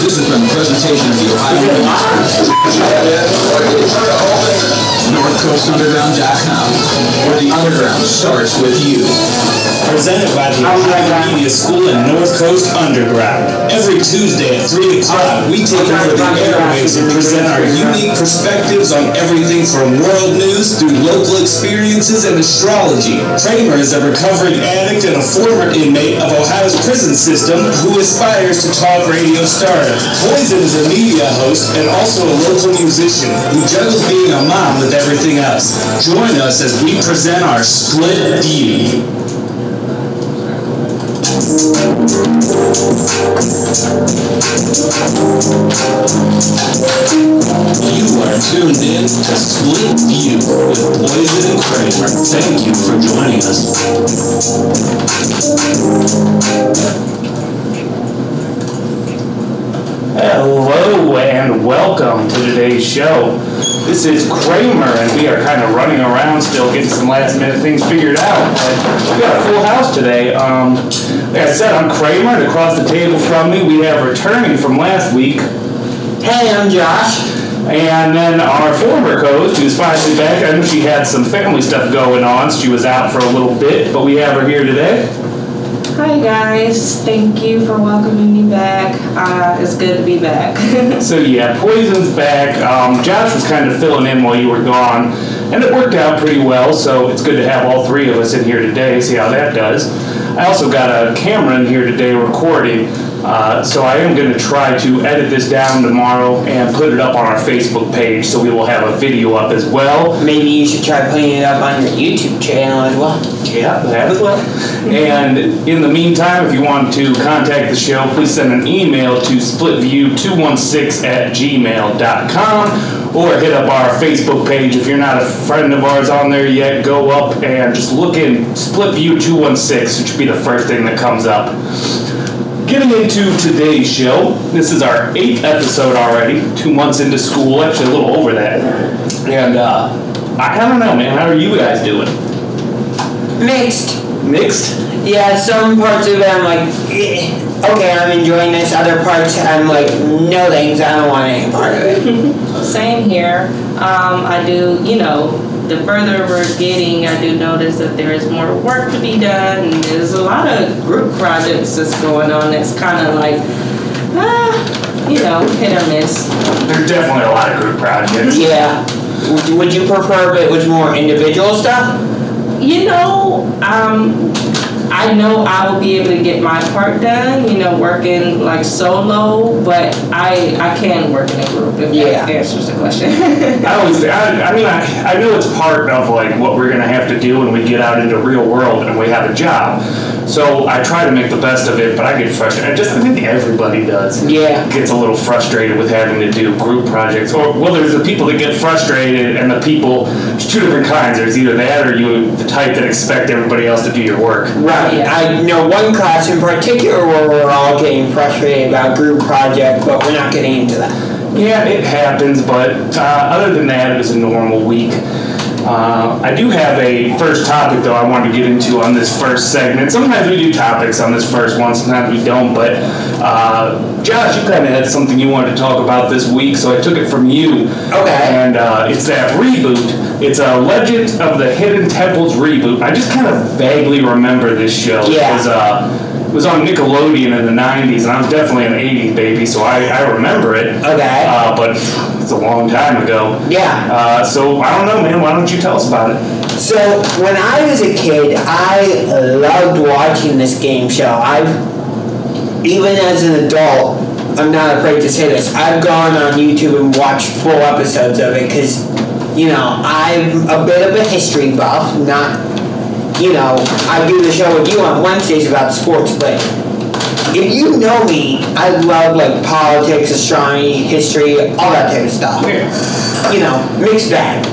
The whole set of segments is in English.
This has been a presentation of the Ohio NorthCoastUnderground.com, where the underground starts with you. Presented by the Ohio Media School and North Coast Underground. Every Tuesday at 3 o'clock, we take over the airwaves and present our unique perspectives on everything from world news through local experiences and astrology. Kramer is a recovering addict and a former inmate of Ohio's prison system who aspires to talk radio stardom. Poison is a media host and also a local musician who juggles being a mom with everything else. Join us as we present our Split View. You are tuned in to Split View with Poison and Kramer. Thank you for joining us. Hello and welcome to today's show. This is Kramer, and we are kind of running around still getting some last minute things figured out. But we got a full house today. Like I said, I'm Kramer, and across the table from me we have returning from last week. Hey, I'm Josh. And then our former co-host, who's finally back. I know she had some family stuff going on. She was out for a little bit, but we have her here today. Hi guys, thank you for welcoming me back. It's good to be back. So yeah, Poison's back. Josh was kind of filling in while you were gone, and it worked out pretty well, so it's good to have all three of us in here today, see how that does. I also got a camera in here today recording, so I am going to try to edit this down tomorrow and put it up on our Facebook page, so we will have a video up as well. Maybe you should try putting it up on your YouTube channel as well. Yeah, that as well. And in the meantime, if you want to contact the show, please send an email to splitview216@gmail.com or hit up our Facebook page. If you're not a friend of ours on there yet, go up and just look in SplitView216, which should be the first thing that comes up. Getting into today's show, this is our 8th episode already, 2 months into school, actually a little over that. And I don't know, man, how are you guys doing? Mixed. Mixed? Yeah, some parts of it I'm like, okay, I'm enjoying this. Other parts I'm like, no thanks, I don't want any part of it. Same here. I do, the further we're getting, I do notice that there is more work to be done. And there's a lot of group projects that's going on that's kind of like, hit or miss. There's definitely a lot of group projects. Yeah. Would you prefer if it was more individual stuff? I know I will be able to get my part done, working like solo, but I can work in a group if that answers the question. I know it's part of like what we're gonna have to do when we get out into real world and we have a job. So I try to make the best of it, but I get frustrated. I think everybody does. Yeah. Gets a little frustrated with having to do group projects. There's the people that get frustrated and the people, there's two different kinds. There's either that or you, the type that expect everybody else to do your work. Right. Yeah. I know one class in particular where we're all getting frustrated about group projects, but we're not getting into that. Yeah, it happens, but other than that, it was a normal week. I do have a first topic, though, I wanted to get into on this first segment. Sometimes we do topics on this first one, sometimes we don't, but Josh, you kind of had something you wanted to talk about this week, so I took it from you. Okay. And it's that Reboot. It's a Legend of the Hidden Temples reboot. I just kind of vaguely remember this show. Yeah. It was on Nickelodeon in the 90s, and I was definitely an 80s baby, so I remember it. Okay. But it's a long time ago. Yeah. So I don't know, man. Why don't you tell us about it? So when I was a kid, I loved watching this game show. Even as an adult, I'm not afraid to say this, I've gone on YouTube and watched full episodes of it because, I'm a bit of a history buff, not... I do the show with you on Wednesdays about sports, but if you know me, I love like politics, astronomy, history, all that type of stuff. Mixed bag.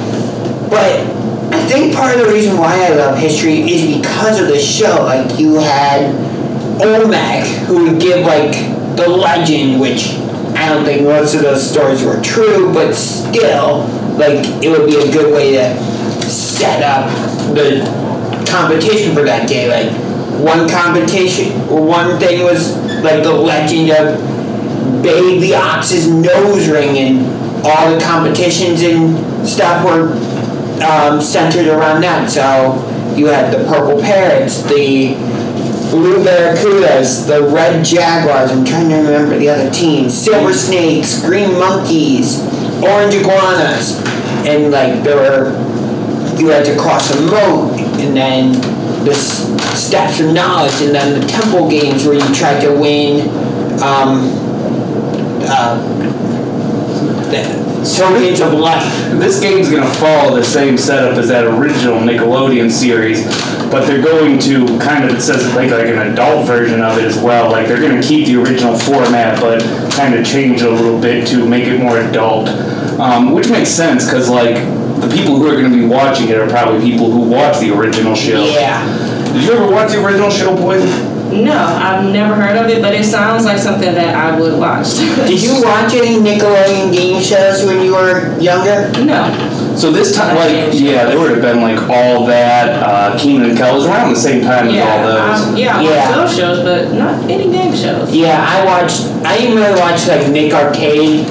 But I think part of the reason why I love history is because of the show. Like you had Olmec, who would give like the legend, which I don't think most of those stories were true, but still, like it would be a good way to set up the competition for that day. Like one competition or one thing was like the legend of Babe the Ox's nose ring, and all the competitions and stuff were centered around that. So you had the purple parrots, the blue barracudas, the red jaguars, I'm trying to remember the other teams, silver snakes, green monkeys, orange iguanas, and like you had to cross a moat, and then the steps of knowledge, and then the temple games where you tried to win tokens of life. This game's gonna follow the same setup as that original Nickelodeon series, but they're going to kind of, it says like an adult version of it as well. Like they're gonna keep the original format, but kind of change it a little bit to make it more adult, which makes sense because like the people who are gonna be watching it are probably people who watch the original show. Yeah. Did you ever watch the original show, Poison? No, I've never heard of it, but it sounds like something that I would watch. Did you watch any Nickelodeon game shows when you were younger? No. So this time, like, yeah, there would have been like all that, Keenan and Kel was around the same time as all those. I watched those shows, but not any game shows. Yeah, I didn't really watch like Nick Arcade.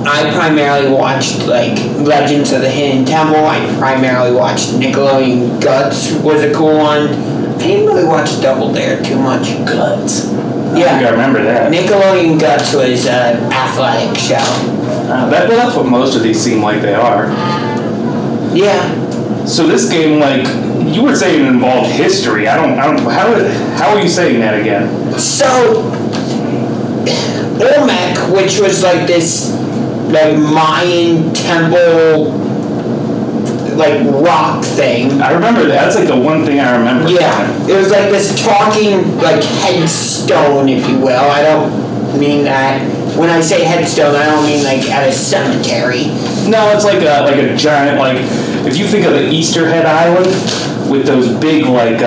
I primarily watched like Legends of the Hidden Temple. I primarily watched Nickelodeon Guts was a cool one. I didn't really watch Double Dare too much. Guts. Yeah. I think I remember that. Nickelodeon Guts was an athletic show. That's what most of these seem like they are. Yeah. So this game, like, you were saying it involved history. How are you saying that again? So, Olmec, which was like this, like Mayan temple, like rock thing. I remember that. That's like the one thing I remember. Yeah, it was like this talking, like headstone, if you will. I don't mean that. When I say headstone, I don't mean like at a cemetery. No, it's like a giant, like, if you think of the Easterhead Island with those big, like,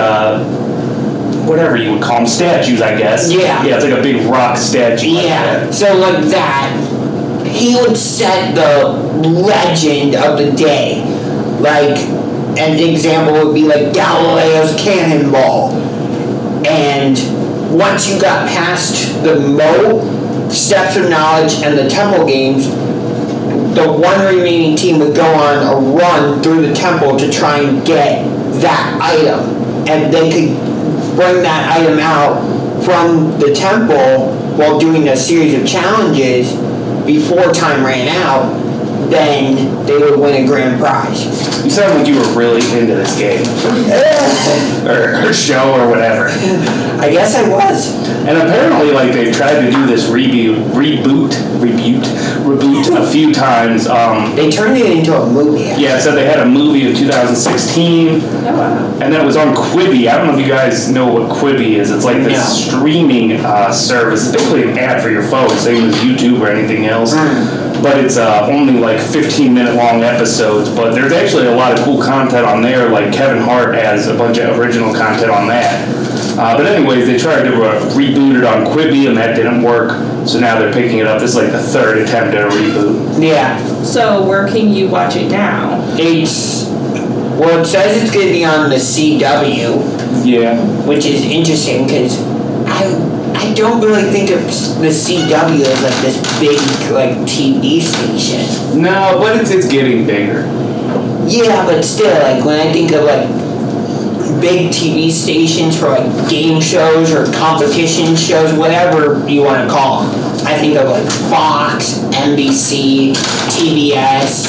whatever you would call them, statues, I guess. Yeah. Yeah, it's like a big rock statue. Yeah, so like that. He would set the legend of the day. Like, an example would be like Galileo's cannonball. And once you got past the moat, steps of knowledge, and the temple games, the one remaining team would go on a run through the temple to try and get that item. And they could bring that item out from the temple while doing a series of challenges before time ran out. Then they would win a grand prize. You sound like you were really into this game. or show or whatever. I guess I was. And apparently, like, they've tried to do this reboot a few times. They turned it into a movie. Yeah, so they had a movie in 2016. Oh, wow. And then it was on Quibi. I don't know if you guys know what Quibi is. It's like this streaming service. It's basically an app for your phone, same as YouTube or anything else. But it's only like 15-minute long episodes. But there's actually a lot of cool content on there. Like Kevin Hart has a bunch of original content on that. But anyways, they tried to reboot it on Quibi, and that didn't work. So now they're picking it up. This is like the third attempt at a reboot. Yeah. So where can you watch it now? It says it's going to be on the CW. Yeah. Which is interesting because I don't really think of the CW as like this big like TV station. No, but it's getting bigger. Yeah, but still, like when I think of like big TV stations for like game shows or competition shows, whatever you want to call them, I think of like Fox, NBC, TBS,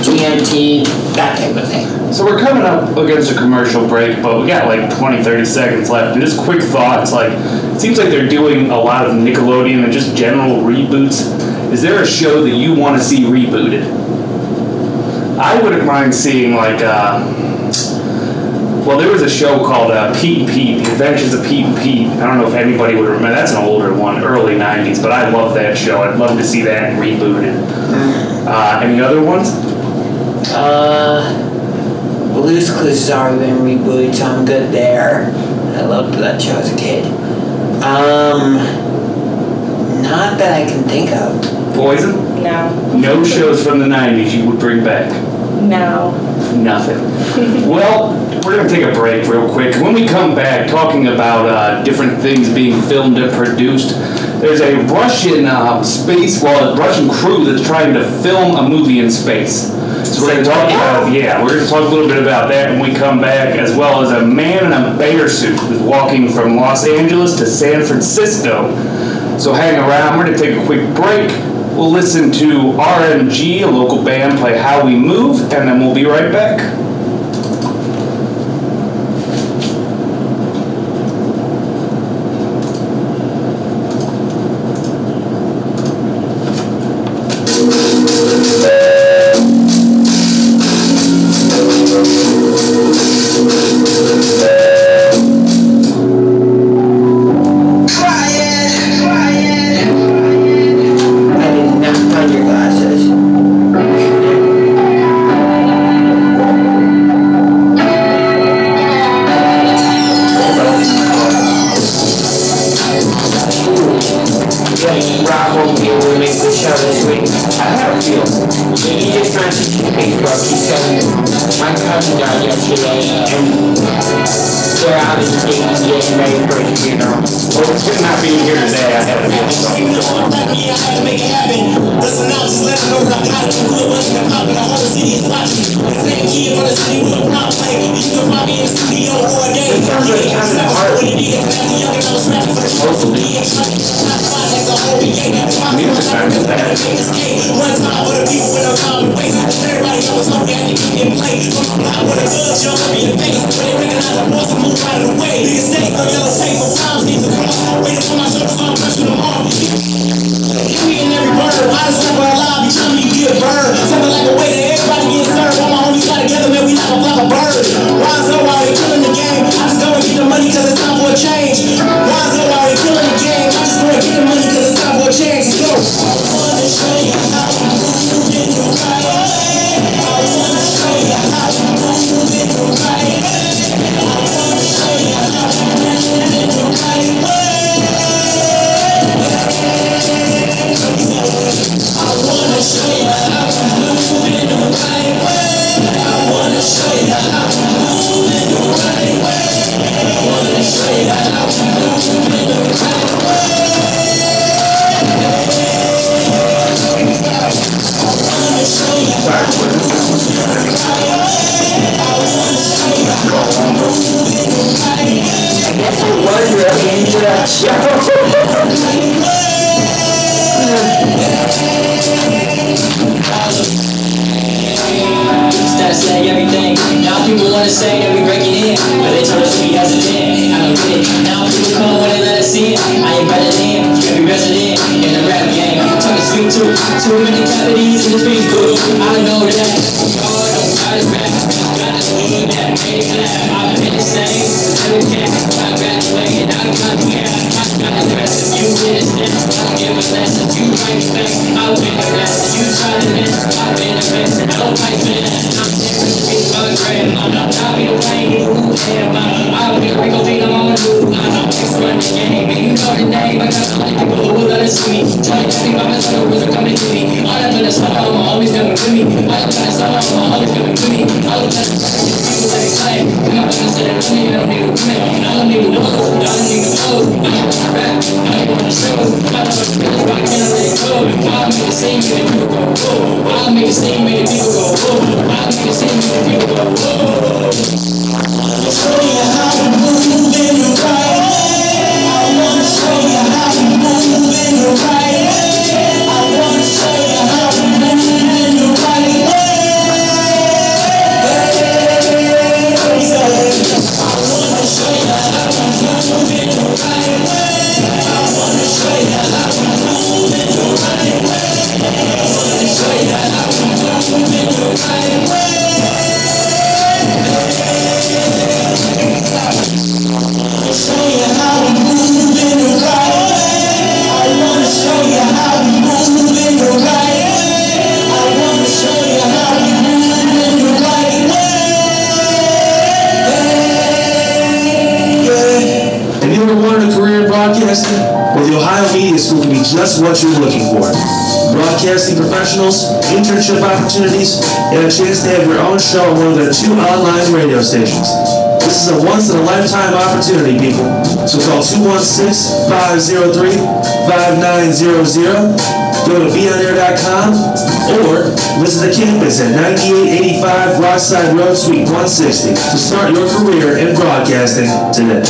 TNT, that type of thing. So we're coming up against a commercial break, but we got like 20-30 seconds left. And just quick thoughts, like, it seems like they're doing a lot of Nickelodeon and just general reboots. Is there a show that you want to see rebooted? I wouldn't mind seeing like, well, there was a show called Pete and Pete, The Adventures of Pete and Pete. I don't know if anybody would remember. That's an older one, early 90s, but I love that show. I'd love to see that rebooted. Any other ones? Blue's Clues has already been rebooted, so I'm good there. I loved that show as a kid. Not that I can think of. Poison? No. No shows from the 90s you would bring back? No. Nothing. Well, we're going to take a break real quick. When we come back, talking about different things being filmed and produced, There's a Russian Russian crew that's trying to film a movie in space. So we're going to talk we're going to talk a little bit about that when we come back, as well as a man in a bear suit who's walking from Los Angeles to San Francisco. So hang around, we're going to take a quick break. We'll listen to RMG, a local band, play How We Move, and then we'll be right back. Just what you're looking for. Broadcasting professionals, internship opportunities, and a chance to have your own show on one of their 2 online radio stations. This is a once-in-a-lifetime opportunity, people. So call 216-503-5900, go to beonair.com, or visit the campus at 9885 Rockside Road, Suite 160 to start your career in broadcasting today.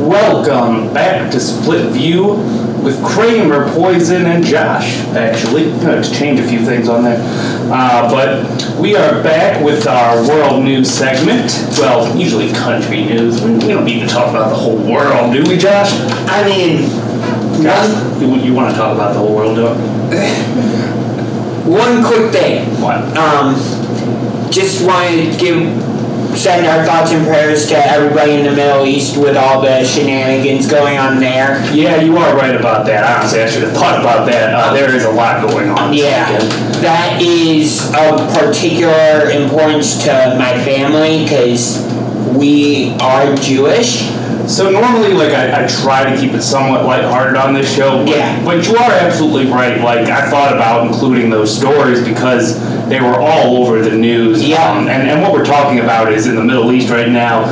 Welcome back to SplitView with Kramer, Poison, and Josh, actually. I'm going to change a few things on there. But we are back with our world news segment. Well, usually country news. We don't need to talk about the whole world, do we, Josh? I mean, Josh, you want to talk about the whole world, don't you? one quick thing. What? Just wanted to send our thoughts and prayers to everybody in the Middle East with all the shenanigans going on there. Yeah, you are right about that. Honestly, I should have thought about that. There is a lot going on. Yeah, that is of particular importance to my family because we are Jewish. So normally, like, I try to keep it somewhat lighthearted on this show, but you are absolutely right. Like, I thought about including those stories because they were all over the news. Yeah. And what we're talking about is in the Middle East right now,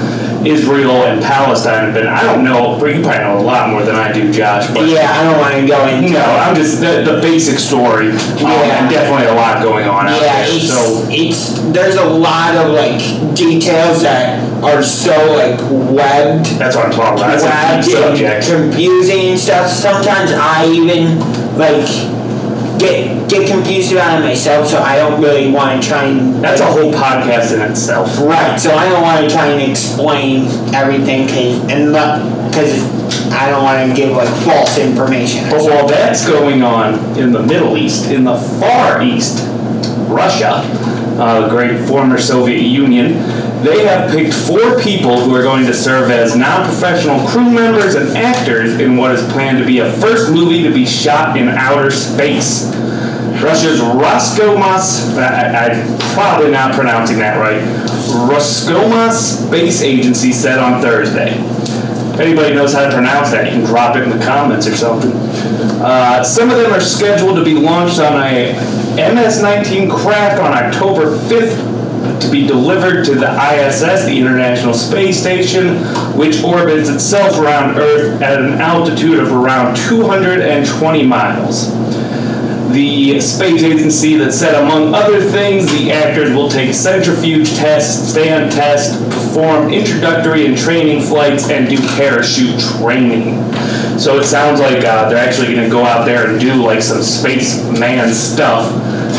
Israel and Palestine have been, I don't know, but you probably know a lot more than I do, Josh. But yeah, I don't want to go into no, I'm just, the basic story, and definitely a lot going on out there. There's a lot of, like, details that are so, like, webbed. That's what I'm talking about. That's a deep subject. Confusing and stuff. Sometimes I even, like, get confused about it myself, so I don't really want to try and... That's a whole podcast in itself. Right, so I don't want to try and explain everything, because I don't want to give, like, false information. But while that's going on in the Middle East, in the Far East, Russia, the great former Soviet Union, they have picked 4 people who are going to serve as non-professional crew members and actors in what is planned to be a first movie to be shot in outer space. Russia's Roscosmos, I'm probably not pronouncing that right, Roscosmos Space Agency said on Thursday. If anybody knows how to pronounce that, you can drop it in the comments or something. Some of them are scheduled to be launched on a MS-19 craft on October 5th to be delivered to the ISS, the International Space Station, which orbits itself around Earth at an altitude of around 220 miles. The space agency that said, among other things, the actors will take centrifuge tests, stand tests, perform introductory and training flights, and do parachute training. So it sounds like they're actually going to go out there and do like some spaceman stuff.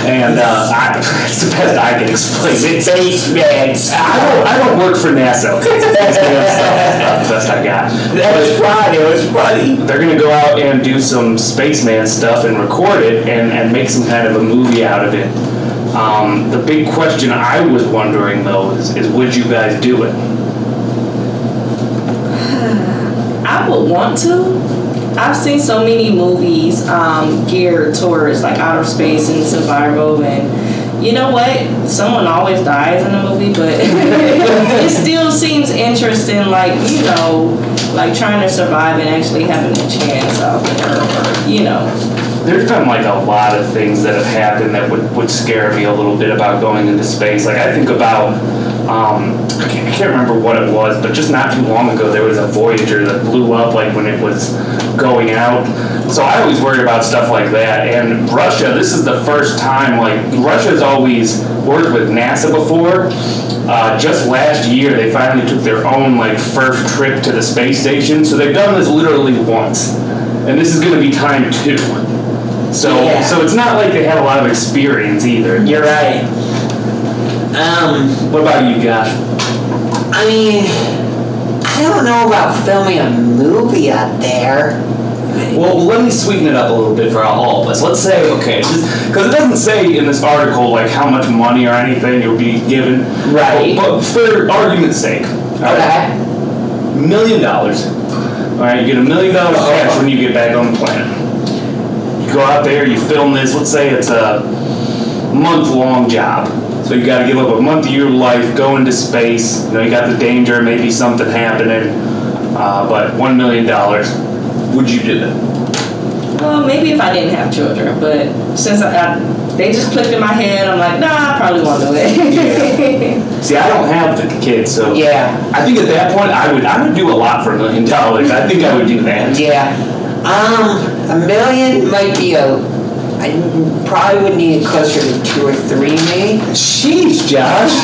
And it's the best I can explain it. Spaceman. I don't work for NASA. That's the best I got. It was funny. They're going to go out and do some spaceman stuff and record it and make some kind of a movie out of it. The big question I was wondering, though, is would you guys do it? I would want to. I've seen so many movies geared towards like outer space and survival, and you know what? Someone always dies in a movie, but it still seems interesting, like, you know, like trying to survive and actually having a chance out there, or, you know. There's been like a lot of things that have happened that would scare me a little bit about going into space. Like I think about, I can't remember what it was, but just not too long ago there was a Voyager that blew up like when it was going out. So I always worry about stuff like that. And Russia, this is the first time, like Russia's always worked with NASA before. Just last year they finally took their own like first trip to the space station. So they've done this literally once. And this is going to be time 2. So it's not like they have a lot of experience either. You're right. What about you, Josh? I mean, I don't know about filming a movie out there. Well, let me sweeten it up a little bit for all of us. Let's say, okay, because it doesn't say in this article like how much money or anything you'll be given. Right. But for argument's sake, Okay. $1 million. All right, you get $1 million cash when you get back on the planet. You go out there, you film this. Let's say it's a month-long job. So So you got to give up a month of your life, go into space. You know, you got the danger, maybe something happening. But $1 million, would you do that? Well, maybe if I didn't have children, but since they just clicked in my head, I'm like, nah, I probably won't do it. Yeah. See, I don't have the kids, so Yeah. I think at that point I would do a lot for $1 million. I think I would do that. Yeah. $1 million might be I probably would need it closer to 2 or 3, maybe. Sheesh, Josh.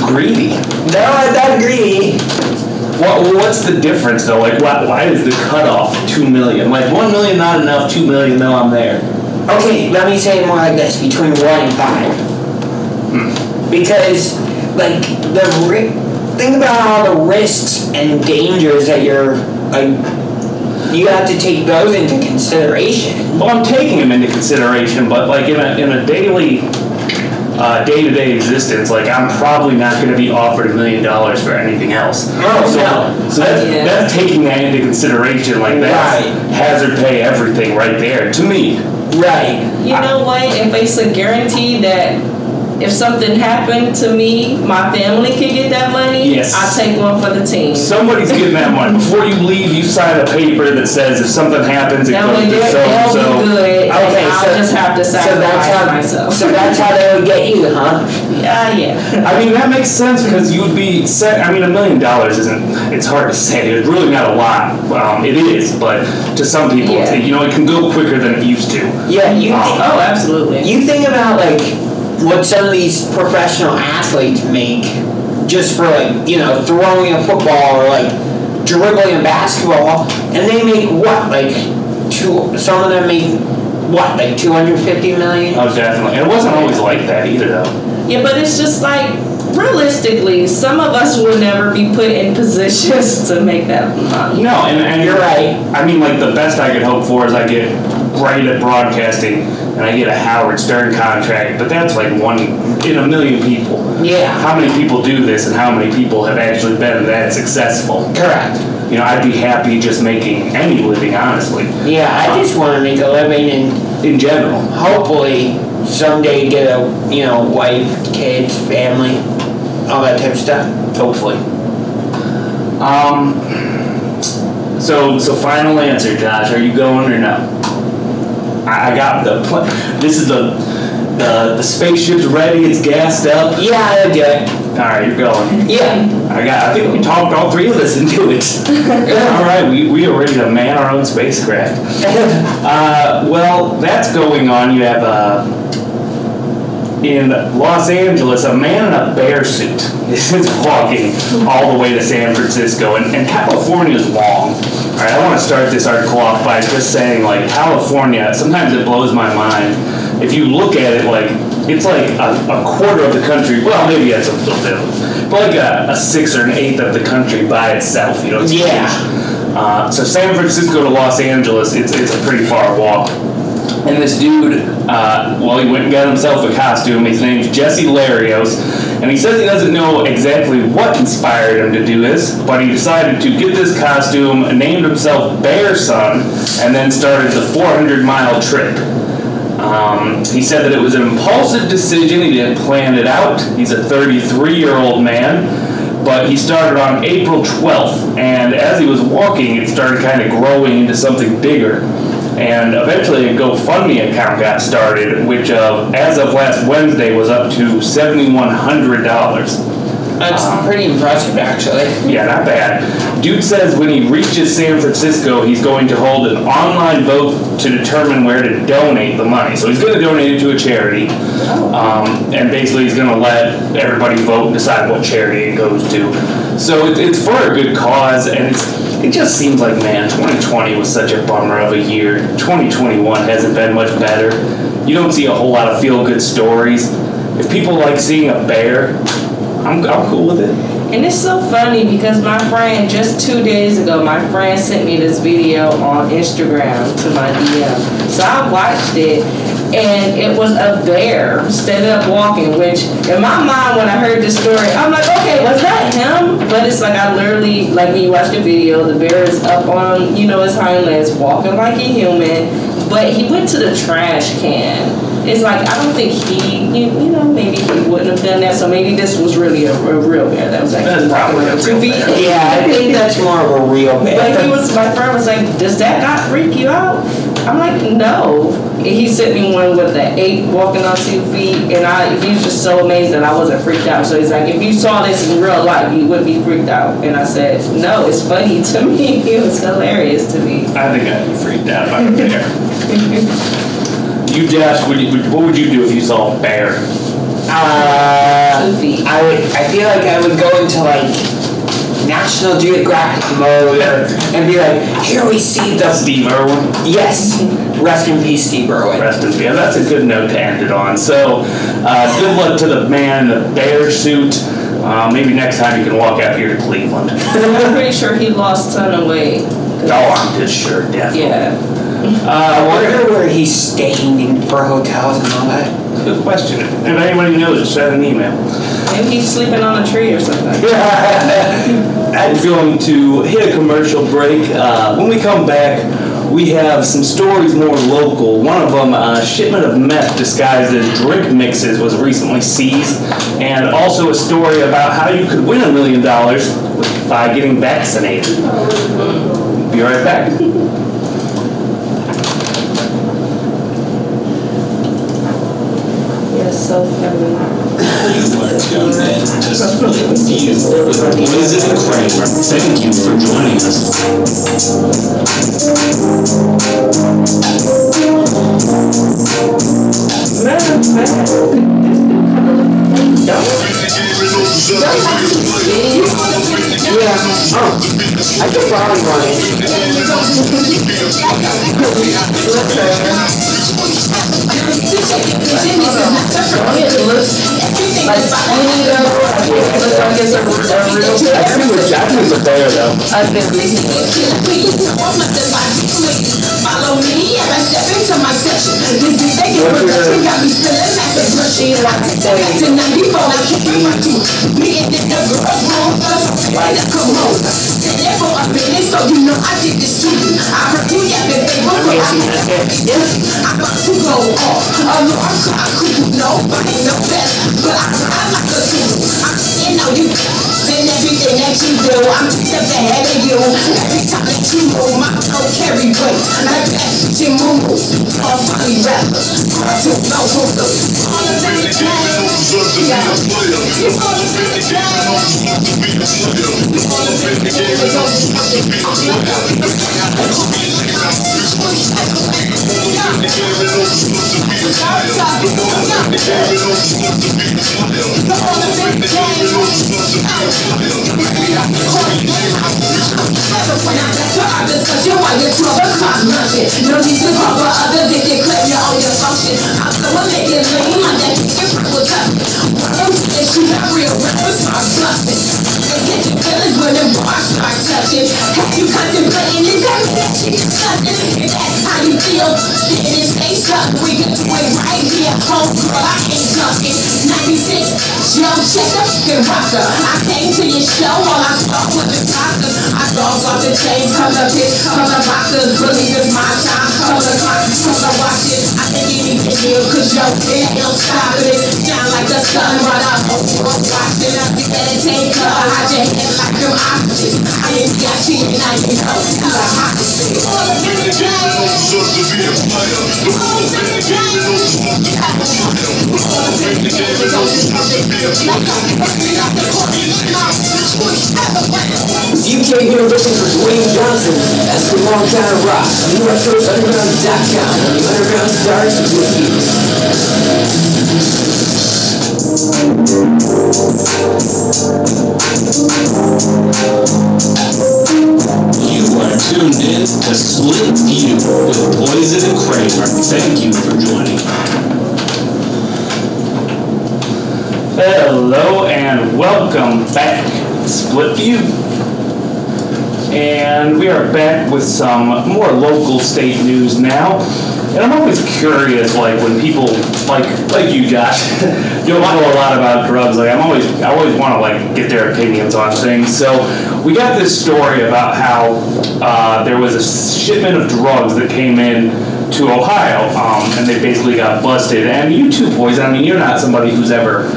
Greedy. No, I'm not greedy. What's the difference though? Like, why is the cutoff 2 million? Like 1 million not enough, 2 million though I'm there. Okay, let me say it more like this: between 1 and 5. Because, like, think about all the risks and dangers that you have to take those into consideration. Well, I'm taking them into consideration, but like in a daily, day-to-day existence, like I'm probably not going to be offered $1 million for anything else. Oh, no. So that's taking that into consideration, like that's hazard pay everything right there to me. Right. You know what? If it's a guarantee that if something happened to me, my family could get that money, Yes. I'll take one for the team. Somebody's getting that money. Before you leave, you sign a paper that says if something happens, it That goes way to they'll so-and-so. be good, and Okay, I'll just have to sacrifice myself. So that's how they would get you, huh? Yeah. I mean, that makes sense because you would be set. I mean, $1 million it's hard to say. It's really not a lot. It is, but to some people, Yeah. it can go quicker than it used to. Yeah, Oh, absolutely. you think about, like, what some of these professional athletes make just for, like, throwing a football or, like, dribbling a basketball, and they make what, like, some of them make what, like $250 million? Oh, definitely. And it wasn't always like that either, though. Yeah, but it's just like, realistically, some of us will never be put in positions to make that money. No, and You're right. I mean, like, the best I could hope for is I get right at broadcasting and I get a Howard Stern contract, but that's like 1 in a million people. Yeah. How many people do this and how many people have actually been that successful? Correct. I'd be happy just making any living, honestly. Yeah, I just want to make a living and In general. hopefully someday get a, wife, kids, family, all that type of stuff. Hopefully. So final answer, Josh. Are you going or no? I got this is the spaceship's ready. It's gassed up. Yeah, I'll do it. All right, you're going. Yeah. I think we talked all three of us into it. All right, we are ready to man our own spacecraft. Well, that's going on. You have in Los Angeles, a man in a bear suit is walking all the way to San Francisco, and California is long. All right, I want to start this article off by just saying, like, California, sometimes it blows my mind. If you look at it, like, it's like a quarter of the country, well, maybe that's a little bit, but like a sixth or an eighth of the country by itself, it's huge. So San Francisco to Los Angeles, it's a pretty far walk. And this dude, he went and got himself a costume. His name's Jesse Larios, and he says he doesn't know exactly what inspired him to do this, but he decided to get this costume, named himself Bear Son, and then started the 400-mile trip. He said that it was an impulsive decision. He didn't plan it out. He's a 33-year-old man, but he started on April 12th, and as he was walking, it started kind of growing into something bigger. And eventually a GoFundMe account got started, which as of last Wednesday was up to $7,100. That's pretty impressive, actually. Yeah, not bad. Dude says when he reaches San Francisco, he's going to hold an online vote to determine where to donate the money. So he's going to donate it to a charity, and basically he's going to let everybody vote and decide what charity it goes to. So it's for a good cause, and it just seems like, man, 2020 was such a bummer of a year. 2021 hasn't been much better. You don't see a whole lot of feel-good stories. If people like seeing a bear, I'm cool with it. And it's so funny because my friend, just 2 days ago, my friend sent me this video on Instagram to my DM. So I watched it, and it was a bear standing up walking, which in my mind, when I heard this story, I'm like, okay, was that him? But it's like, I literally, like when you watch the video, the bear is up on, his hind legs, walking like a human, but he went to the trash can. it's like, I don't think you know, maybe he wouldn't have done that. So maybe this was really a real bear that was actually probably a real bear. Yeah, I think that's more of a real bear. But my friend was like, does that not freak you out? I'm like, no. And he sent me one with the ape walking on 2 feet, and he was just so amazed that I wasn't freaked out. So he's like, if you saw this in real life, you wouldn't be freaked out. And I said, no, it's funny to me. It was hilarious to me. I think I'd be freaked out by a bear. You, Josh, what would you do if you saw a bear? 2 feet. I feel like I would go into like National Geographic mode and be like, here we see the... Steve Irwin? Yes. Rest in peace, Steve Irwin. Rest in peace. Yeah, that's a good note to end it on. So, good luck to the man in the bear suit. Maybe next time you can walk out here to Cleveland. I'm pretty sure he lost a ton of weight. Oh, I'm just sure, definitely. Yeah. I wonder where he's staying for hotels and all that. Good question. If anybody knows, just send an email. Maybe he's sleeping on a tree or something. I'm going to hit a commercial break. When we come back, we have some stories more local. One of them, a shipment of meth disguised as drink mixes was recently seized, and also a story about how you could win $1 million by getting vaccinated. Be right back. So feminine. You are tuned in to SplitView with Poison and Kramer. Thank you for joining us. Yeah. Oh, I could probably run it. I think with Japanese a bear though. Follow me as I step into my session. This is the production got me spilling massive machine like to 94. I can't find you. Me and the girls room first. Come on. Sit there for a minute so you know I did this to you. I heard you yapping, baby. I'm about to go off. Alarm clock, nobody know best. But I ride like a fool. I'm saying no, you. Then everything that you do, I'm just ahead of you. Every time that you move, my flow carry weight. Like that, you move. All funny rappers, to no hooker. All of that, yeah. You all of Cause you want your 12 o'clock luncheon. No need to cover others if they claim you all your function. I'm gonna make it lean like that different with us. And she got real rappers start busting. And get your feelings when them bars start touching. Have you contemplating is that shit disgusting? If that's how you feel, then it stay stuck. We can do it right here, home girl, I ain't ducking. 96, Joe, check the fucking roster. I came to your show while I start with the doctors. I dogs off the chains, come the bitch, come the boxers. Believe it's my time, come the clock, come the watch it. I think you need to heal, cause yo, it ain't no stopping it. Down like the sun, right up, watching up, you better take cover. Hide your head like them opposites. I ain't got shit, and I ain't know how to hide this thing. All the minute UK University for Dwayne Johnson. That's the long time of rock. UFOsunderground.com. The underground stars with you. You are tuned in to SplitView with Poison and Kramer. Thank you for joining. Hello and welcome back to SplitView. And we are back with some more local state news now. And I'm always curious, like when people like you, Josh, you don't know a lot about drugs. Like I always want to like get their opinions on things. So we got this story about how there was a shipment of drugs that came in to Ohio, and they basically got busted. And you too, boys. I mean, you're not somebody who's ever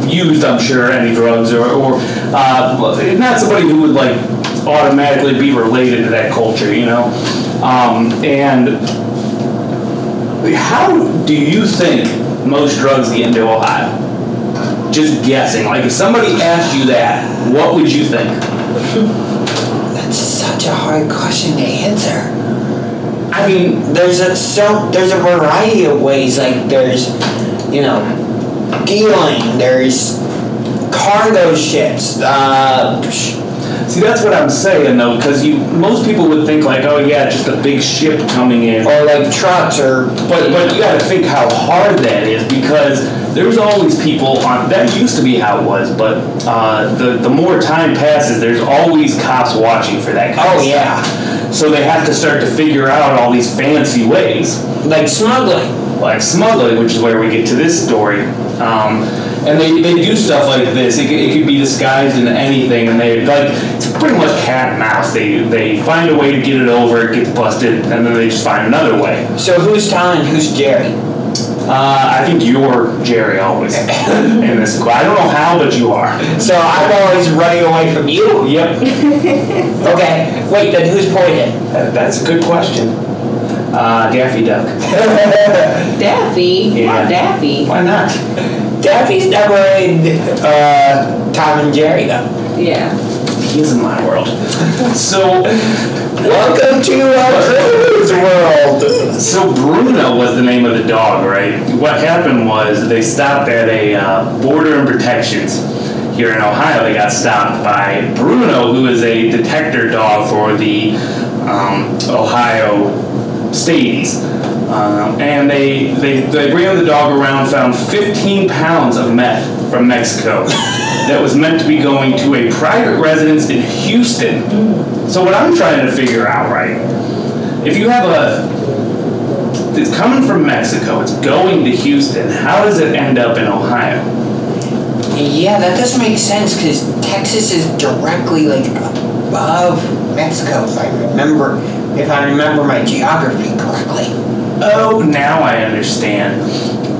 used, I'm sure, any drugs or not somebody who would like automatically be related to that culture, you know. And how do you think most drugs get into Ohio? Just guessing. Like if somebody asked you that, what would you think? That's such a hard question to answer. I mean, there's a variety of ways. Like there's, you know, dealing. There's cargo ships. See, that's what I'm saying though, because most people would think like, oh yeah, just a big ship coming in, or like trucks, or. But you got to think how hard that is, because there's always people on. That used to be how it was, but the more time passes, there's always cops watching for that kind of stuff. Yeah. So they have to start to figure out all these fancy ways, like smuggling, which is where we get to this story. And they do stuff like this. It could be disguised into anything, and it's pretty much cat and mouse. They find a way to get it over, it gets busted, and then they just find another way. So who's Tom and who's Jerry? I think you're Jerry always in this. I don't know how, but you are. So I'm always running away from you? Yep. Okay. Wait, then who's Poison? That's a good question. Daffy Duck. Daffy? Yeah. Why Daffy? Why not? Daffy's never in Tom and Jerry, though. Yeah. He's in my world. So, welcome to Kramer's world. So Bruno was the name of the dog, right? What happened was they stopped at a Border and Protections here in Ohio. They got stopped by Bruno, who is a detector dog for the Ohio Stadies. And they ran the dog around, found 15 pounds of meth from Mexico that was meant to be going to a private residence in Houston. So what I'm trying to figure out, right, if you have it's coming from Mexico, it's going to Houston, how does it end up in Ohio? Yeah, that doesn't make sense, because Texas is directly, like, above Mexico, if I remember my geography correctly. Oh, now I understand.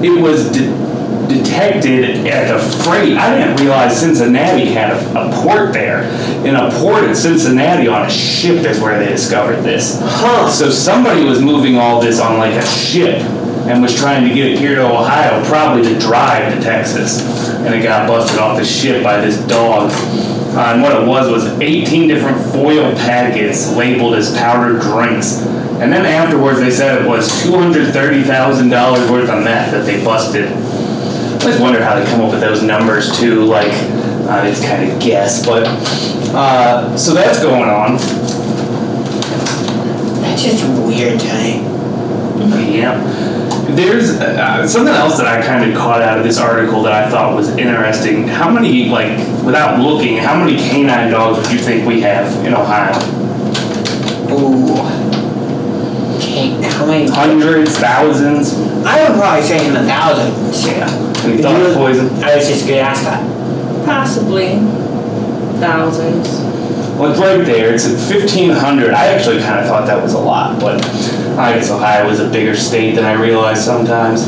It was detected at a freight. I didn't realize Cincinnati had a port there. In a port in Cincinnati on a ship is where they discovered this. Huh. So somebody was moving all this on like a ship and was trying to get it here to Ohio, probably to drive to Texas. And it got busted off the ship by this dog. And what it was 18 different foil packets labeled as powdered drinks. And then afterwards they said it was $230,000 worth of meth that they busted. I always wonder how they come up with those numbers too, like, they just kind of guess, but, so that's going on. That's just weird to me. Yeah. There's something else that I kind of caught out of this article that I thought was interesting. How many, like, without looking, how many canine dogs would you think we have in Ohio? Ooh. How many? Hundreds, thousands? I would probably say in the thousands. Yeah. Any thoughts, Poison? I was just going to ask that. Possibly thousands. Well, it's right there. It's at 1,500. I actually kind of thought that was a lot, but I guess Ohio is a bigger state than I realize sometimes.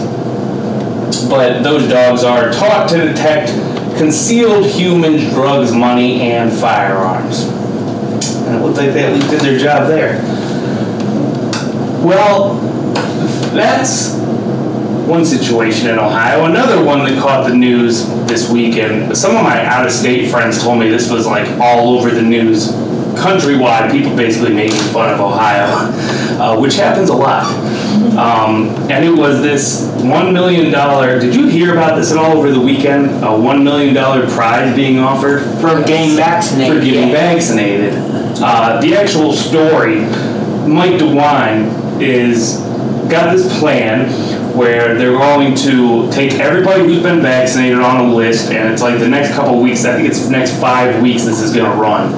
But those dogs are taught to detect concealed humans, drugs, money, and firearms. And it looks like they at least did their job there. Well, that's one situation in Ohio. Another one that caught the news this weekend, some of my out-of-state friends told me this was like all over the news, countrywide, people basically making fun of Ohio, which happens a lot. And it was this $1 million, did you hear about this at all over the weekend? A $1 million prize being offered? For getting vaccinated. For getting vaccinated. The actual story, Mike DeWine got this plan where they're going to take everybody who's been vaccinated on a list, and it's like the next couple of weeks, I think it's the next 5 weeks this is going to run.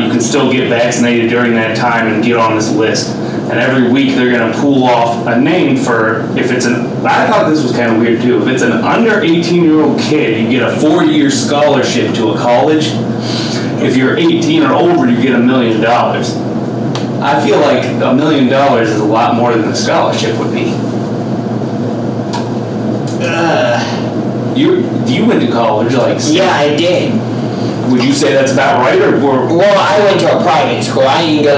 You can still get vaccinated during that time and get on this list. And every week they're going to pull off a name for, if it's I thought this was kind of weird too, if it's an under 18-year-old kid, you get a 4-year scholarship to a college. If you're 18 or older, you get $1 million. I feel like $1 million is a lot more than a scholarship would be. You went to college, like... Yeah, I did. Would you say that's about right, or... Well, I went to a private school. I didn't go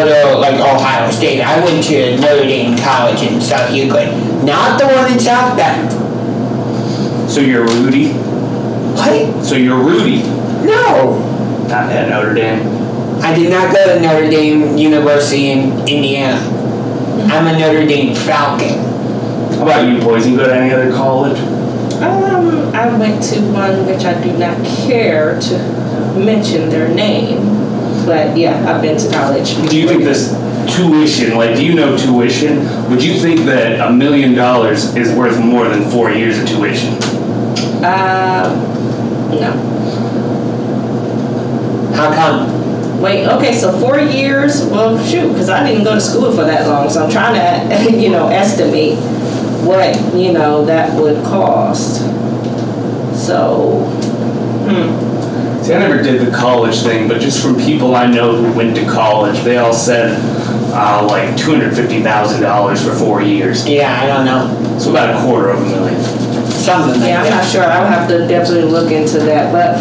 to like Ohio State. I went to Notre Dame College in South Euclid. Not the one in South Bend. So you're Rudy? What? So you're Rudy? No. Not at Notre Dame. I did not go to Notre Dame University in Indiana. I'm a Notre Dame Falcon. How about you, boys? You go to any other college? I went to one which I do not care to mention their name, but yeah, I've been to college. Do you think this tuition, like, do you know tuition? Would you think that $1 million is worth more than 4 years of tuition? No. How come? Wait, okay, so 4 years? Well, shoot, because I didn't go to school for that long, so I'm trying to, estimate what, that would cost. So, See, I never did the college thing, but just from people I know who went to college, they all said like $250,000 for 4 years. Yeah, I don't know. So about $250,000. Something like yeah, I'm that. not sure. I would have to definitely look into that. But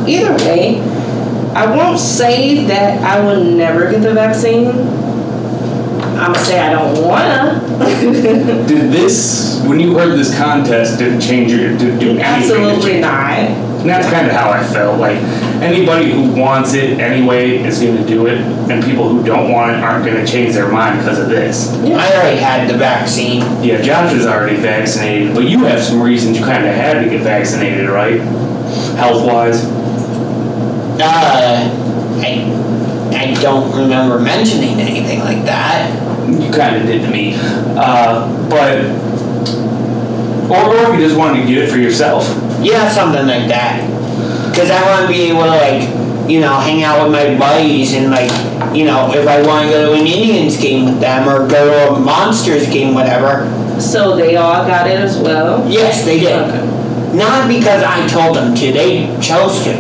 either way, I won't say that I will never get the vaccine. I'm going to say I don't want to. Did this, when you heard this contest, did it change your, did it do anything? Absolutely not. And that's kind of how I felt. Like, anybody who wants it anyway is going to do it, and people who don't want it aren't going to change their mind because of this. Yeah. I already had the vaccine. Yeah, Josh is already vaccinated, but you have some reasons you kind of had to get vaccinated, right? Health-wise? I don't remember mentioning anything like that. You kind of did to me. But, or if you just wanted to get it for yourself. Yeah, something like that. Because I want to be able to, hang out with my buddies and, if I want to go to an Indians game with them or go to a Monsters game, whatever. So they all got it as well? Yes, they did. Okay. Not because I told them to. They chose to.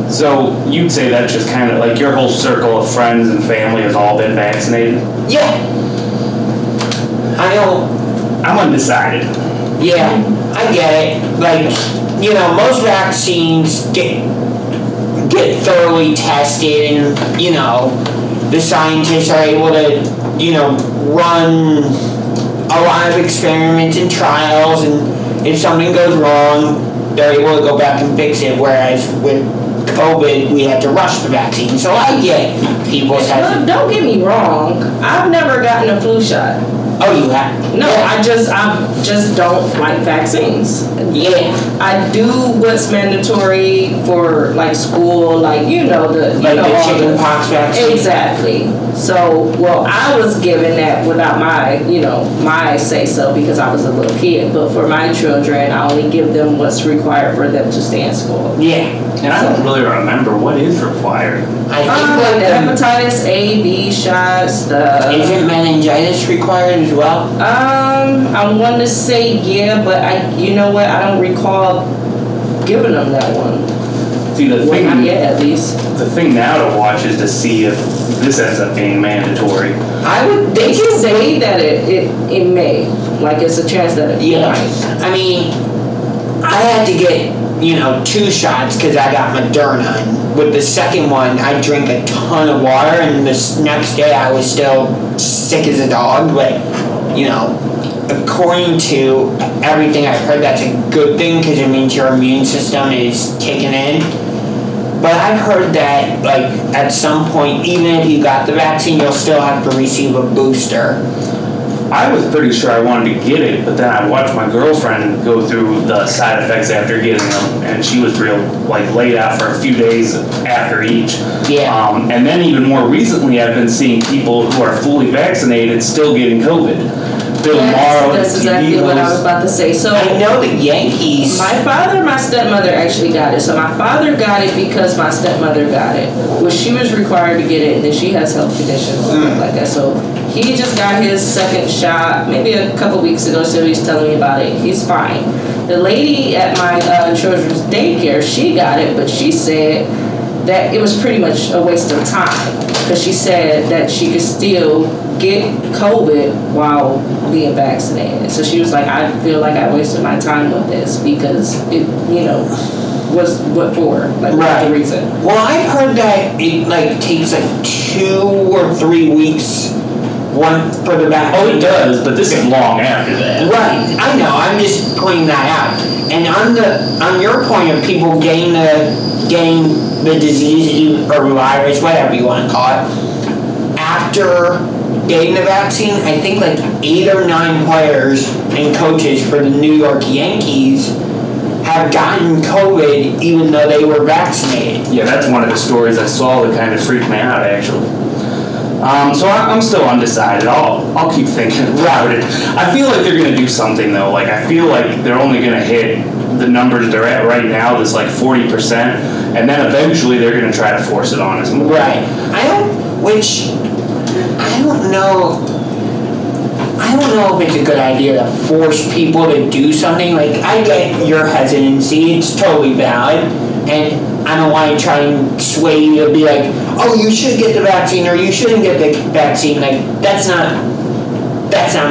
So you'd say that's just kind of like your whole circle of friends and family has all been vaccinated? Yeah. I don't... I'm undecided. Yeah, I get it. Most vaccines get thoroughly tested and, the scientists are able to, run a lot of experiments and trials, and if something goes wrong, they're able to go back and fix it, whereas with COVID, we had to rush the vaccine. So I get people's hesitation. Don't get me wrong. I've never gotten a flu shot. Oh, you have? No, I just don't like vaccines. Yeah. I do what's mandatory for school, the the chicken pox vaccine. Exactly. So, I was given that without my say so because I was a little kid. But for my children, I only give them what's required for them to stay in school. Yeah. And I don't really remember what is required. I think the hepatitis A, B shots. Isn't meningitis required as well? I want to say yeah, but I don't recall giving them that one. See, the thing, Not yet, at least. the thing now to watch is to see if this ends up being mandatory. They can say that it may, it's a chance that it might. I mean, I had to get 2 shots because I got Moderna. And with the second one, I drank a ton of water, and the next day I was still sick as a dog. But according to everything I've heard, that's a good thing because it means your immune system is kicking in. But I've heard that, at some point, even if you got the vaccine, you'll still have to receive a booster. I was pretty sure I wanted to get it, but then I watched my girlfriend go through the side effects after getting them, and she was real, laid out for a few days after each. Yeah. And then even more recently, I've been seeing people who are fully vaccinated still getting COVID. Bill Maher, That's exactly what I was about to say. So I know the Yankees. my father and my stepmother actually got it. So my father got it because my stepmother got it. Well, she was required to get it, and then she has health conditions and stuff like that. So he just got his second shot maybe a couple weeks ago, so he's telling me about it. He's fine. The lady at my children's daycare, she got it, but she said that it was pretty much a waste of time, because she said that she could still get COVID while being vaccinated. So she was like, I feel like I wasted my time with this because it, was what for? Like, what's the reason? Well, I've heard that it takes 2 or 3 weeks for the vaccine. Oh, it does, but this is long after that. Right, I know. I'm just pointing that out. And on your point of people getting the disease or virus, whatever you want to call it, after getting the vaccine, I think 8 or 9 players and coaches for the New York Yankees have gotten COVID even though they were vaccinated. Yeah, that's one of the stories I saw that kind of freaked me out, actually. So I'm still undecided. I'll keep thinking about it. I feel like they're going to do something, though. I feel like they're only going to hit the numbers they're at right now, that's 40%, and then eventually they're going to try to force it on us more. Right. I don't know if it's a good idea to force people to do something. I get your hesitancy, it's totally valid, and I don't want to try and sway you to be oh, you should get the vaccine or you shouldn't get the vaccine. That's not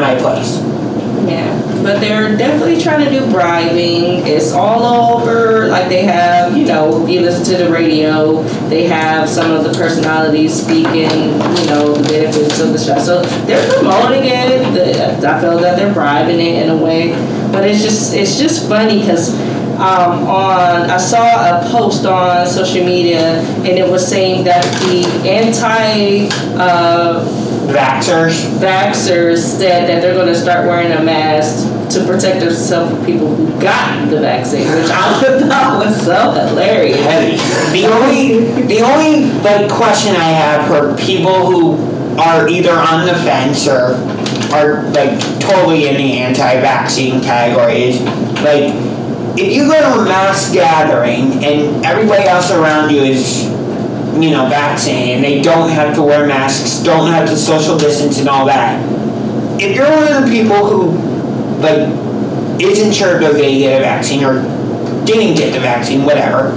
my place. Yeah, but they're definitely trying to do bribing. It's all over. They have, if you listen to the radio, they have some of the personalities speaking, the benefits of the shot. So they're promoting it. I feel that they're bribing it in a way. But it's just funny because I saw a post on social media, and it was saying that the vaxxers said that they're going to start wearing a mask to protect themselves from people who got the vaccine, which I thought was so hilarious. The only question I have for people who are either on the fence or are totally in the anti-vaccine category is if you go to a mass gathering and everybody else around you is vaccinated and they don't have to wear masks, don't have to social distance and all that, if you're one of the people who isn't sure they're going to get a vaccine or didn't get the vaccine, whatever,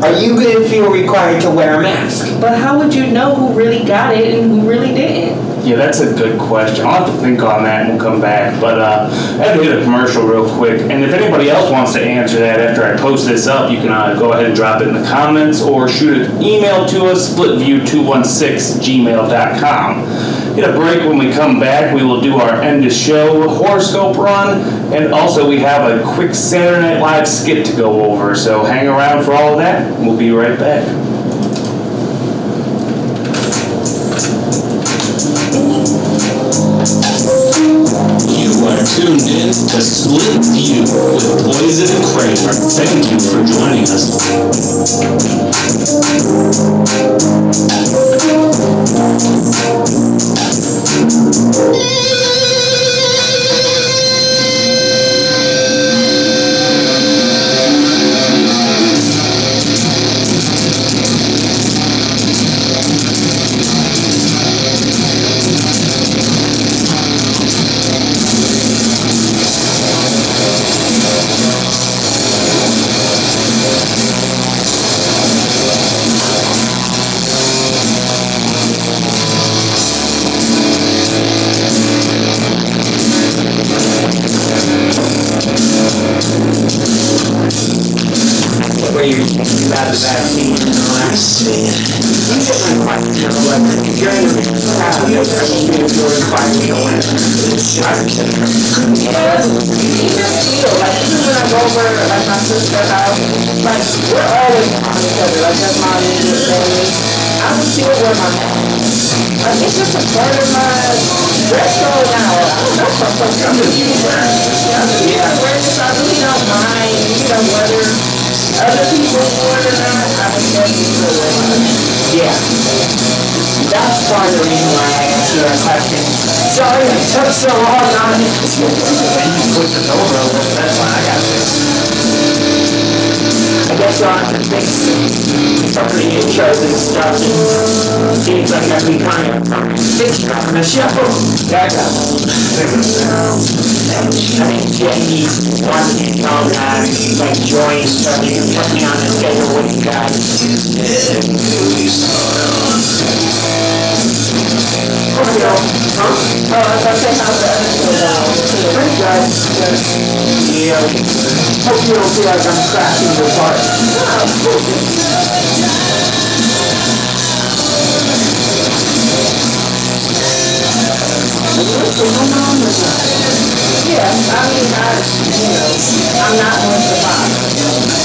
are you going to feel required to wear a mask? But how would you know who really got it and who really didn't? Yeah, that's a good question. I'll have to think on that and we'll come back. But I have to hit a commercial real quick. And if anybody else wants to answer that after I post this up, you can go ahead and drop it in the comments or shoot an email to us, splitview216@gmail.com. Hit a break. When we come back, we will do our end of show horoscope run. And also we have a quick Saturday Night Live skit to go over. So hang around for all of that. We'll be right back. You are tuned in to Split View with Poison and Kramer. Thank you for joining us. Where you're about the vaccine and all that. You get my question, if you're in the crowd, you're required to wear a mask. Yeah, even still, even when I go over my sister's house, we're always on each other, that's my immediate family. I would still wear my mask. It's just a part of my dress code now. I don't know if I'm supposed to be wearing this. I really don't mind, whether other people wore it or not. I would definitely still wear my mask. Yeah. That's part of the reason why I asked you that question. Sorry I took so long on it. And you pushed us over a little. That's why I got this. I guess I'll have to fix some of the intros and stuff. It seems like I that we kind of fixed on the show. That's I think Jamie wants to come like join so he can put me on the schedule with you guys. Yeah. Hope you don't feel like I'm crashing your party. Yeah, I mean, I'm not going to lie.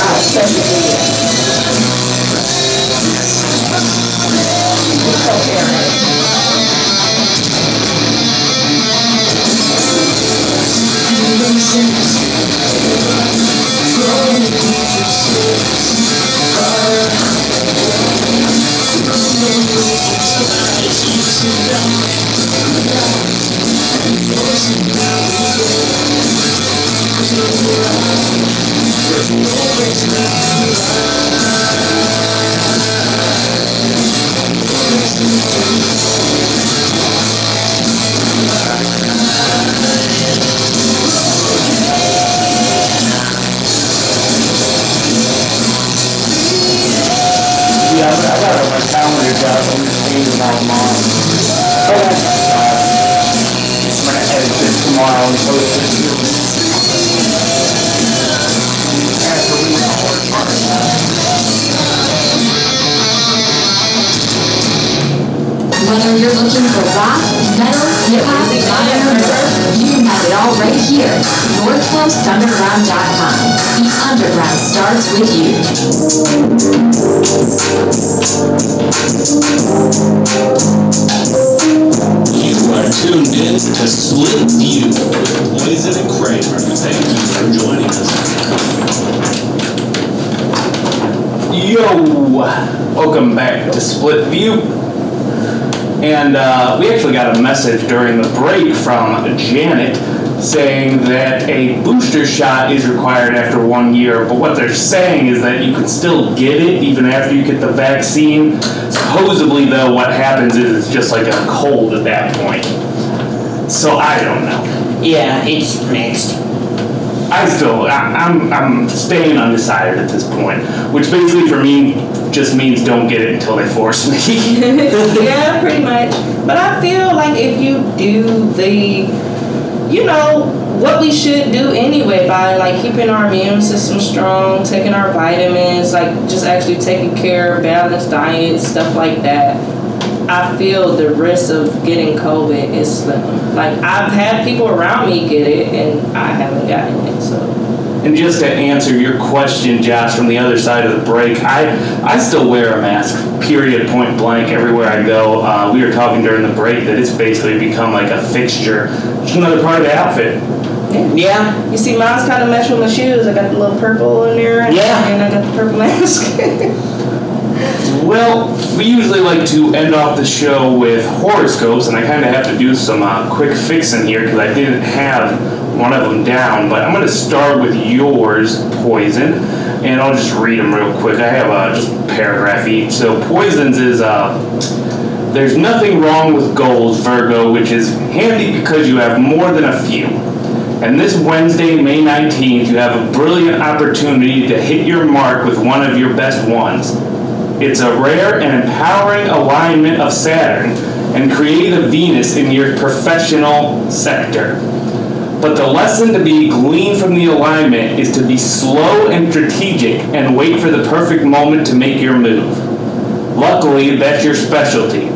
I especially do it. It's okay. Yeah, but I got my calendar down. I'm just thinking about mom. Okay. I'm gonna edit this tomorrow and post it to you. Whether you're looking for rock, metal, hip-hop, modern, or surf, you can have it all right here. NorthCoastUnderground.com. The Underground starts with you. You are tuned in to Split View with Poison and Kramer. Thank you for joining us. Yo! Welcome back to Split View. And we actually got a message during the break from Janet saying that a booster shot is required after 1 year, but what they're saying is that you can still get it even after you get the vaccine. Supposedly, though, what happens is it's just like a cold at that point. So I don't know. Yeah, it's mixed. I'm staying undecided at this point, which basically for me just means don't get it until they force me. Yeah, pretty much. But I feel like if you do what we should do anyway by like keeping our immune system strong, taking our vitamins, like just actually taking care of balanced diet, stuff like that. I feel the risk of getting COVID is slim. Like I've had people around me get it and I haven't gotten it, so. And just to answer your question, Josh, from the other side of the break, I still wear a mask, period, point blank, everywhere I go. We were talking during the break that it's basically become like a fixture. Just another part of the outfit. Yeah. You see, mine's kind of match with my shoes. I got the little purple in there, and I got the purple mask. Well, we usually like to end off the show with horoscopes, and I kind of have to do some quick fixing here because I didn't have one of them down, but I'm going to start with yours, Poison, and I'll just read them real quick. I have just a paragraph each. So Poison's is, there's nothing wrong with goals, Virgo, which is handy because you have more than a few. And this Wednesday, May 19th, you have a brilliant opportunity to hit your mark with one of your best ones. It's a rare and empowering alignment of Saturn and creative Venus in your professional sector. But the lesson to be gleaned from the alignment is to be slow and strategic and wait for the perfect moment to make your move. Luckily, that's your specialty.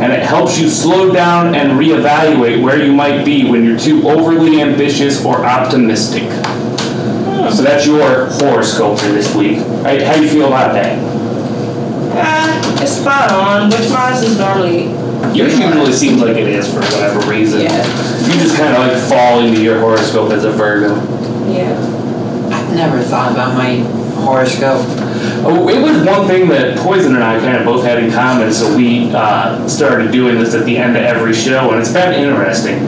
And it helps you slow down and reevaluate where you might be when you're too overly ambitious or optimistic. So that's your horoscope for this week. How do you feel about that? It's spot on, which mine is normally. Yours usually seems like it is for whatever reason. Yeah. You just kind of like fall into your horoscope as a Virgo. Yeah. I've never thought about my horoscope. Oh, it was one thing that Poison and I kind of both had in common, so we started doing this at the end of every show, and it's been interesting.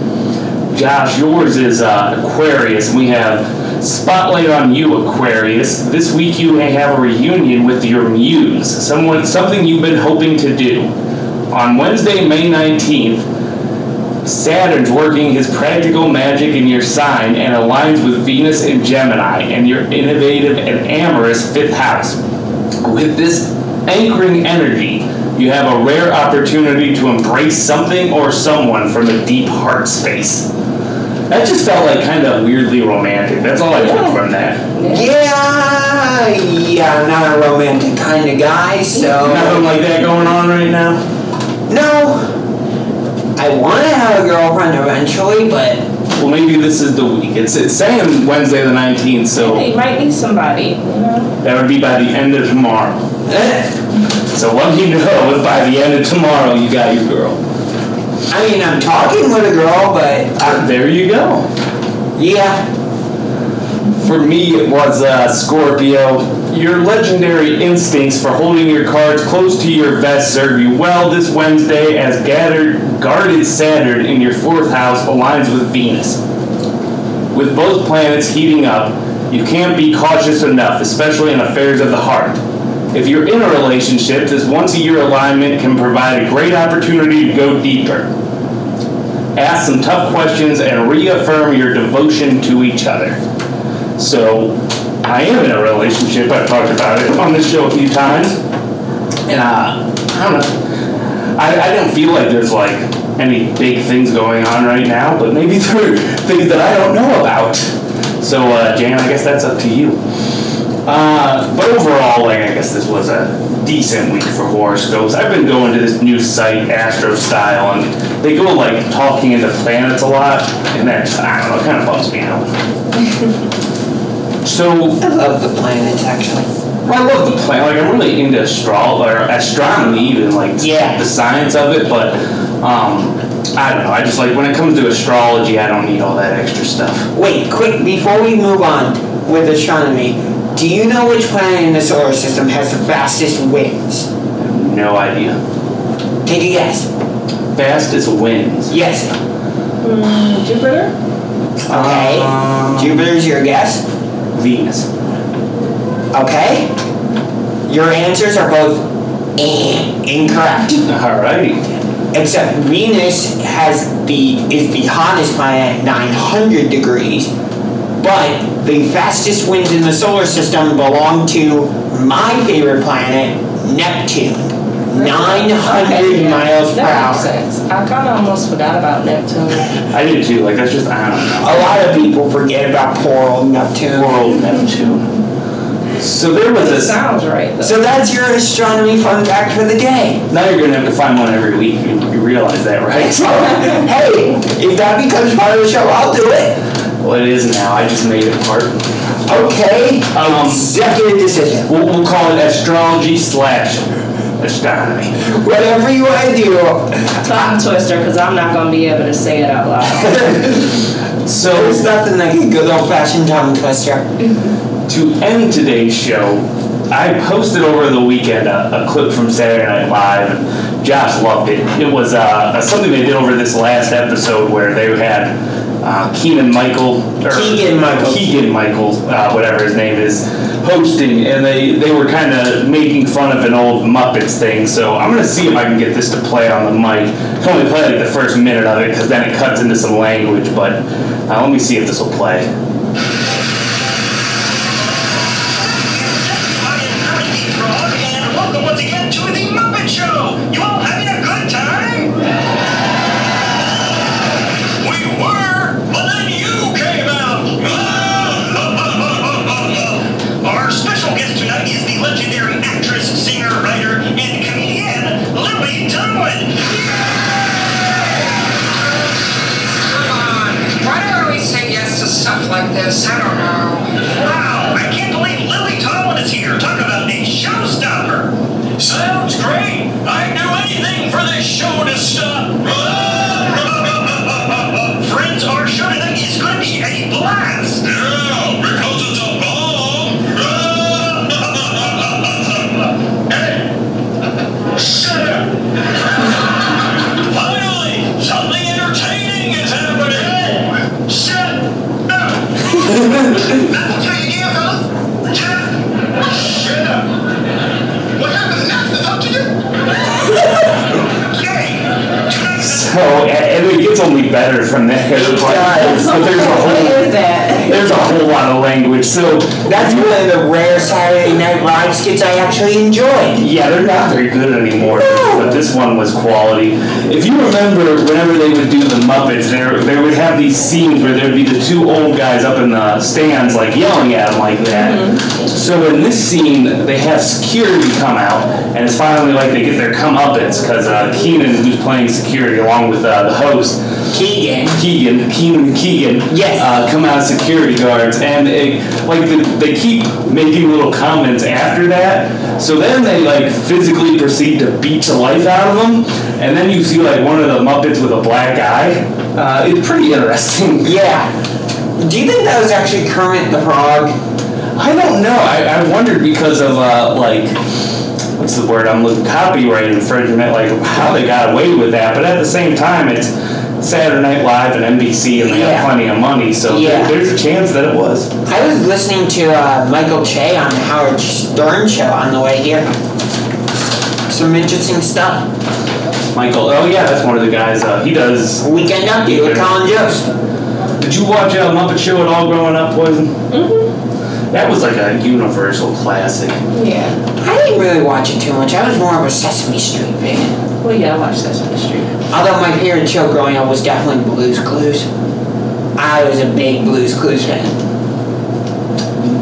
Josh, yours is Aquarius, and we have Spotlight on you, Aquarius. This week you may have a reunion with your muse, something you've been hoping to do. On Wednesday, May 19th, Saturn's working his practical magic in your sign and aligns with Venus and Gemini and your innovative and amorous 5th house. With this anchoring energy, you have a rare opportunity to embrace something or someone from a deep heart space. That just felt like kind of weirdly romantic. That's all I took from that. Yeah, I'm not a romantic kind of guy, so... Nothing like that going on right now? No. I want to have a girlfriend eventually, but... Well, maybe this is the week. It's saying Wednesday the 19th, so... You might need somebody, you know? That would be by the end of tomorrow. So let me know if by the end of tomorrow you got your girl. I mean, I'm talking with a girl, but... There you go. Yeah. For me, it was Scorpio. Your legendary instincts for holding your cards close to your vest serve you well this Wednesday as guarded Saturn in your 4th house aligns with Venus. With both planets heating up, you can't be cautious enough, especially in affairs of the heart. If you're in a relationship, this once-a-year alignment can provide a great opportunity to go deeper. Ask some tough questions and reaffirm your devotion to each other. So, I am in a relationship. I've talked about it on this show a few times. And, I don't know. I don't feel like there's, like, any big things going on right now, but maybe there are things that I don't know about. So, Jan, I guess that's up to you. But overall, like, I guess this was a decent week for horoscopes. I've been going to this new site, Astro Style, and they go, like, talking into planets a lot, and that, I don't know, it kind of bums me out. So... I love the planets, actually. Well, I love the planet. Like, I'm really into astronomy, even, like, the science of it, but, I don't know. I just, like, when it comes to astrology, I don't need all that extra stuff. Wait, quick, before we move on with astronomy, do you know which planet in the solar system has the fastest winds? No idea. Take a guess. Fastest winds? Yes. Jupiter? Okay. Jupiter's your guess? Venus. Okay. Your answers are both incorrect. Alrighty. Except Venus is the hottest planet at 900 degrees, but the fastest winds in the solar system belong to my favorite planet, Neptune. 900 miles per That hour. makes sense. I kind of almost forgot about Neptune. I did too. Like, that's just, I don't know. A lot of people forget about poor old Neptune. Poor old Neptune. So there was It this. sounds right, though. So that's your astronomy fun fact for the day. Now you're gonna have to find one every week. You realize that, right? Hey, if that becomes part of the show, I'll do it. Well, it is now. I just made it part. Okay. Executive decision. We'll call it astrology/astronomy. Whatever you want to do. Tongue twister, because I'm not going to be able to say it out loud. So There's nothing like a good old-fashioned tongue twister. to end today's show, I posted over the weekend a clip from Saturday Night Live, and Josh loved it. It was something they did over this last episode where they had Keegan Michael, whatever his name is, hosting, and they were kind of making fun of an old Muppets thing. So I'm gonna see if I can get this to play on the mic. I can only play like the first minute of it because then it cuts into some language. But let me see if this will play. Welcome once again to the Muppet Show. You all having a good time? We were, but then you came out. Our special guest tonight is the legendary actress, singer, writer, and comedian Lily Tomlin. Come on, why do I always say yes to stuff like this? I don't know. Wow, I can't believe Lily Tomlin is here. Talk about a showstopper. Sounds great. I'd do anything for this show to stop. Friends, our show tonight is going to be a blast. Yeah, because it's a bomb. Hey, shut up. Finally, something entertaining is happening. Shut up. That'll tell you again, fella. Just shut up. What happened? That's up to you. So, and it gets only better from there. It does. But What is that? there's a whole lot of language. So That's one of the rare Saturday Night Live skits I actually enjoyed. yeah, they're not very good anymore, but this one was quality. If you remember, whenever they would do the Muppets, they would have these scenes where there would be the two old guys up in the stands, like yelling at them like that. So in this scene, they have security come out, and it's finally like they get their comeuppance because Keenan, who's playing security along with the host, Keenan and Keegan, Yes. come out as security guards, and they keep making little comments after that. So then they like physically proceed to beat the life out of them, and then you see like one of the Muppets with a black eye. It's pretty interesting. Yeah. Do you think that was actually Kermit the Frog? I don't know. I wondered because of what's the word I'm looking, copyright infringement, like how they got away with that. But at the same time, it's Saturday Night Live and NBC, and they have plenty of money, so there's a chance that it was. I was listening to Michael Che on the Howard Stern show on the way here. Some interesting stuff. Michael, oh yeah, that's one of the guys. He does Weekend Update with Colin Jost. Did you watch Muppet Show at all growing up, Poison? That was like a universal classic. Yeah. I didn't really watch it too much. I was more of a Sesame Street fan. Well, yeah, I watched Sesame Street. Although my favorite show growing up was definitely Blue's Clues. I was a big Blue's Clues fan.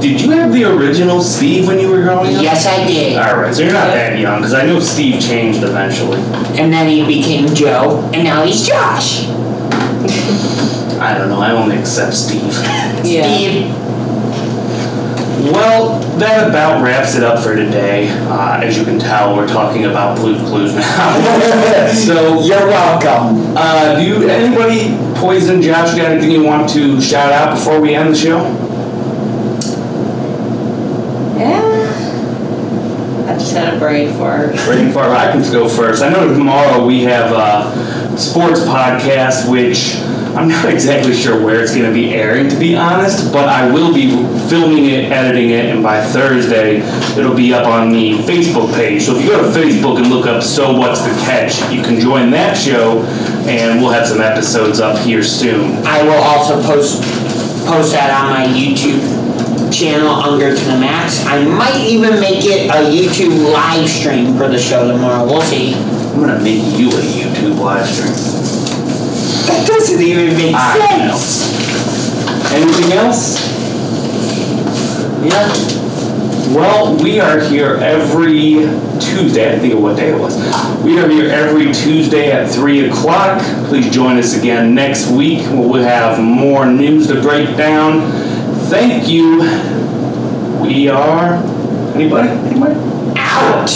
Did you have the original Steve when you were growing up? Yes, I did. Alright, so you're not that young, because I know Steve changed eventually. And then he became Joe, and now he's Josh. I don't know, I only accept Steve. Yeah. Steve. Well, that about wraps it up for today. As you can tell, we're talking about Blue's Clues now. So You're welcome. Anybody, Poison, Josh, got anything you want to shout out before we end the show? Yeah. I just had a brain fart. Brain fart. I can go first. I know tomorrow we have a sports podcast, which I'm not exactly sure where it's going to be airing, to be honest, but I will be filming it, editing it, and by Thursday, it'll be up on the Facebook page. So if you go to Facebook and look up So What's the Catch, you can join that show, and we'll have some episodes up here soon. I will also post that on my YouTube channel, Under to the Max. I might even make it a YouTube live stream for the show tomorrow. We'll see. I'm going to make you a YouTube live stream. That doesn't even make I sense. Anything else? Yeah. Well, we are here every Tuesday. I think of what day it was. We are here every Tuesday at 3 o'clock. Please join us again next week. We'll have more news to break down. Thank you. We are... Anybody? Out.